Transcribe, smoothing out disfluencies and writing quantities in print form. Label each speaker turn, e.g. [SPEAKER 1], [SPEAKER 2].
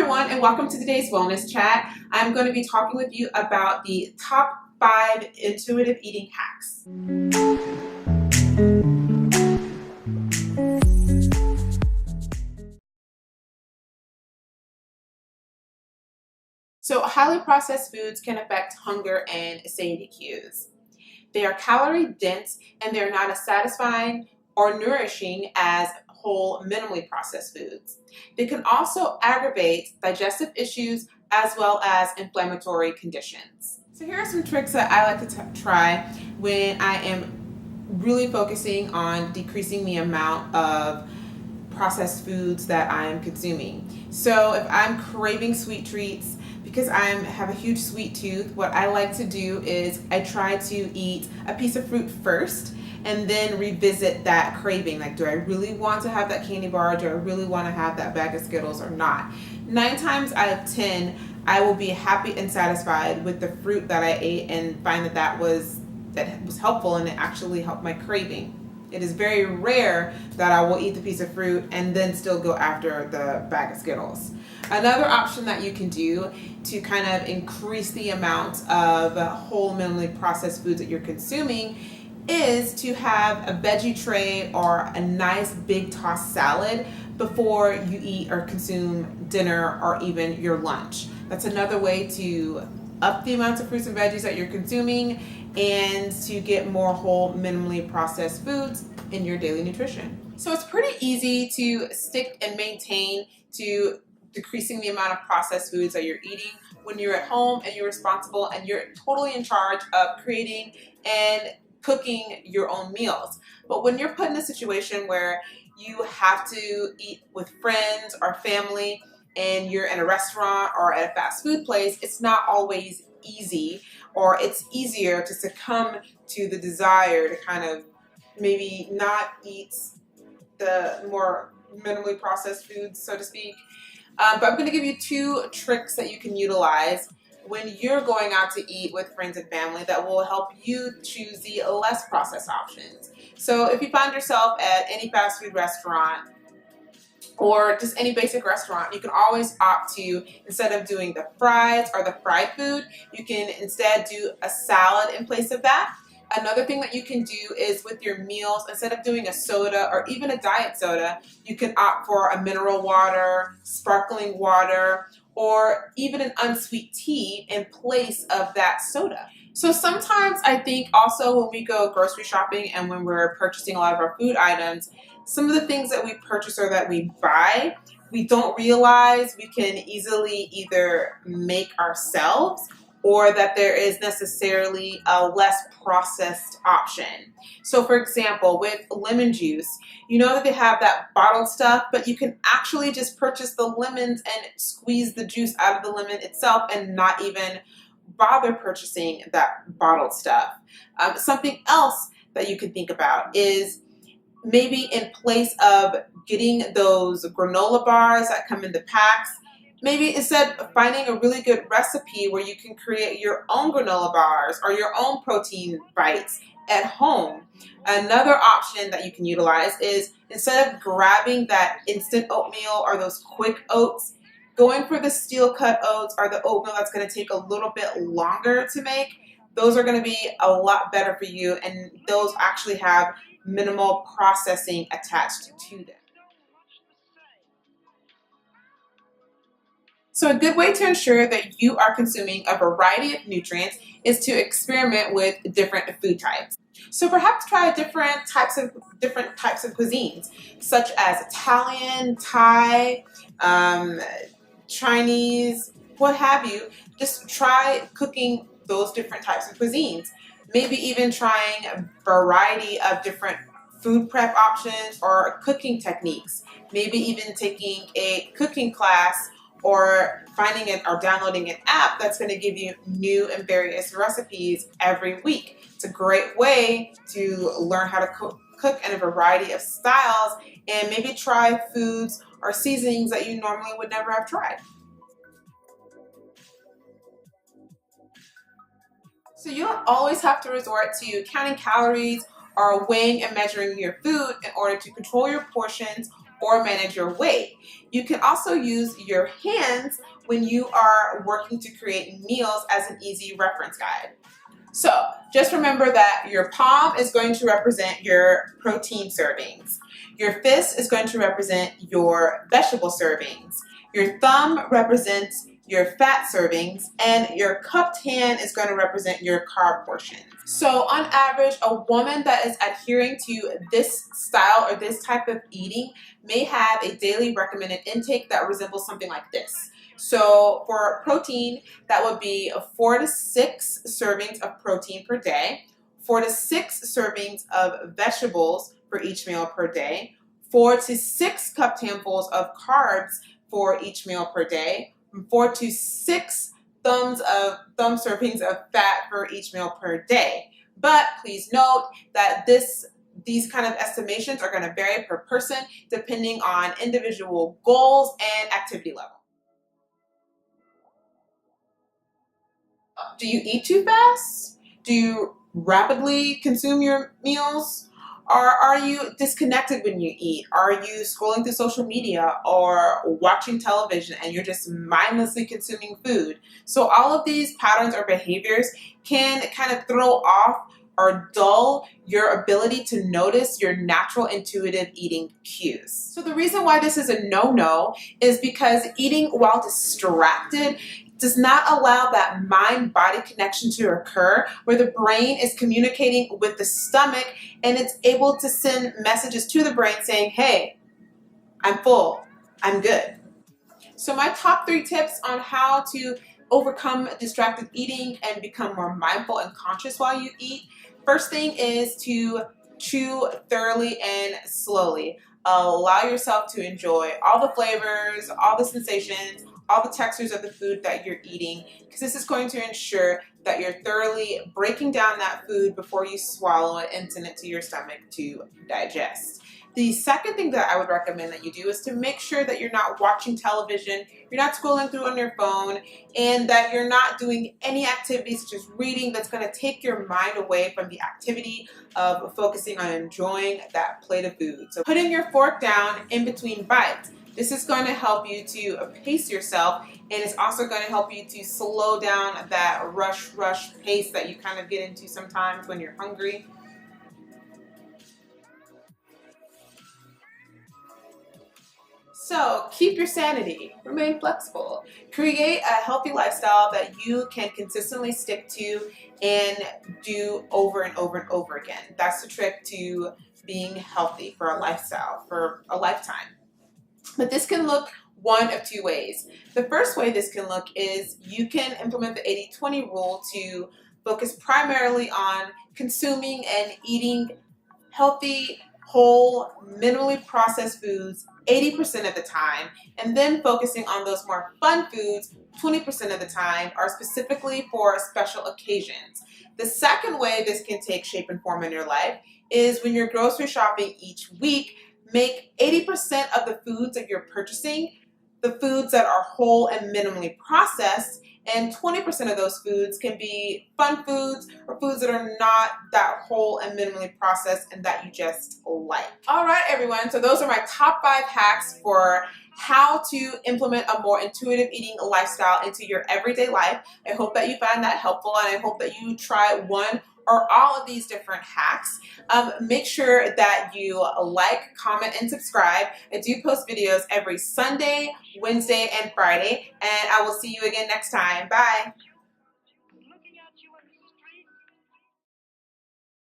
[SPEAKER 1] everyone, and welcome to today's wellness chat. I'm going to be talking with you about the top 5 intuitive eating hacks. So highly processed foods can affect hunger and satiety cues. They are calorie dense and they're not as satisfying or nourishing as whole, minimally processed foods. They can also aggravate digestive issues as well as inflammatory conditions. So here are some tricks that I like to try when I am really focusing on decreasing the amount of processed foods that I am consuming. So if I'm craving sweet treats, because I have a huge sweet tooth, what I like to do is I try to eat a piece of fruit first and then revisit that craving. Like, do I really want to have that candy bar? Do I really want to have that bag of Skittles or not? 9 times out of 10, I will be happy and satisfied with the fruit that I ate and find that was helpful and it actually helped my craving. It is very rare that I will eat the piece of fruit and then still go after the bag of Skittles. Another option that you can do to kind of increase the amount of whole, minimally processed foods that you're consuming is to have a veggie tray or a nice big tossed salad before you eat or consume dinner or even your lunch. That's another way to up the amounts of fruits and veggies that you're consuming and to get more whole, minimally processed foods in your daily nutrition. So it's pretty easy to stick and maintain to decreasing the amount of processed foods that you're eating when you're at home and you're responsible and you're totally in charge of creating and cooking your own meals. But when you're put in a situation where you have to eat with friends or family and you're in a restaurant or at a fast food place, it's not always easy, or it's easier to succumb to the desire to kind of maybe not eat the more minimally processed foods, so to speak. But I'm going to give you 2 tricks that you can utilize when you're going out to eat with friends and family that will help you choose the less processed options. So if you find yourself at any fast food restaurant or just any basic restaurant, you can always opt to, instead of doing the fries or the fried food, you can instead do a salad in place of that. Another thing that you can do is with your meals, instead of doing a soda or even a diet soda, you can opt for a mineral water, sparkling water, or even an unsweet tea in place of that soda. So sometimes I think also when we go grocery shopping and when we're purchasing a lot of our food items, some of the things that we purchase or that we buy, we don't realize we can easily either make ourselves or that there is necessarily a less processed option. So for example, with lemon juice, you know that they have that bottled stuff, but you can actually just purchase the lemons and squeeze the juice out of the lemon itself and not even bother purchasing that bottled stuff. Something else that you can think about is maybe in place of getting those granola bars that come in the packs, maybe instead of finding a really good recipe where you can create your own granola bars or your own protein bites at home. Another option that you can utilize is instead of grabbing that instant oatmeal or those quick oats, going for the steel cut oats or the oatmeal that's going to take a little bit longer to make. Those are going to be a lot better for you, and those actually have minimal processing attached to them. So a good way to ensure that you are consuming a variety of nutrients is to experiment with different food types. So perhaps try different types of cuisines, such as Italian, Thai, Chinese, what have you. Just try cooking those different types of cuisines. Maybe even trying a variety of different food prep options or cooking techniques. Maybe even taking a cooking class or finding it or downloading an app that's going to give you new and various recipes every week. It's a great way to learn how to cook in a variety of styles and maybe try foods or seasonings that you normally would never have tried. So you don't always have to resort to counting calories or weighing and measuring your food in order to control your portions or manage your weight. You can also use your hands when you are working to create meals as an easy reference guide. So just remember that your palm is going to represent your protein servings. Your fist is going to represent your vegetable servings. Your thumb represents your fat servings, and your cupped hand is going to represent your carb portion. So on average, a woman that is adhering to this style or this type of eating may have a daily recommended intake that resembles something like this. So for protein, that would be 4 to 6 servings of protein per day, 4 to 6 servings of vegetables for each meal per day, 4 to 6 cupped handfuls of carbs for each meal per day, 4 to 6 thumb servings of fat for each meal per day. But please note that these kind of estimations are going to vary per person depending on individual goals and activity level. Do you eat too fast? Do you rapidly consume your meals? Or are you disconnected when you eat? Are you scrolling through social media or watching television and you're just mindlessly consuming food? So all of these patterns or behaviors can kind of throw off or dull your ability to notice your natural intuitive eating cues. So the reason why this is a no-no is because eating while distracted does not allow that mind-body connection to occur where the brain is communicating with the stomach and it's able to send messages to the brain saying, hey, I'm full, I'm good. So my top 3 tips on how to overcome distracted eating and become more mindful and conscious while you eat. First thing is to chew thoroughly and slowly. Allow yourself to enjoy all the flavors, all the sensations, all the textures of the food that you're eating, because this is going to ensure that you're thoroughly breaking down that food before you swallow it and send it to your stomach to digest. The second thing that I would recommend that you do is to make sure that you're not watching television, you're not scrolling through on your phone, and that you're not doing any activities such as reading that's going to take your mind away from the activity of focusing on enjoying that plate of food. So putting your fork down in between bites. This is going to help you to pace yourself, and it's also going to help you to slow down that rush pace that you kind of get into sometimes when you're hungry. So keep your sanity, remain flexible, create a healthy lifestyle that you can consistently stick to and do over and over and over again. That's the trick to being healthy for a lifestyle, for a lifetime. But this can look one of 2 ways. The first way this can look is you can implement the 80-20 rule to focus primarily on consuming and eating healthy, whole, minimally processed foods 80% of the time, and then focusing on those more fun foods 20% of the time, are specifically for special occasions. The second way this can take shape and form in your life is when you're grocery shopping each week, make 80% of the foods that you're purchasing the foods that are whole and minimally processed, and 20% of those foods can be fun foods or foods that are not that whole and minimally processed and that you just like. All right, everyone. So those are my top 5 hacks for how to implement a more intuitive eating lifestyle into your everyday life. I hope that you find that helpful, and I hope that you try one or all of these different hacks. Make sure that you like, comment, and subscribe. I do post videos every Sunday, Wednesday, and Friday, and I will see you again next time. Bye.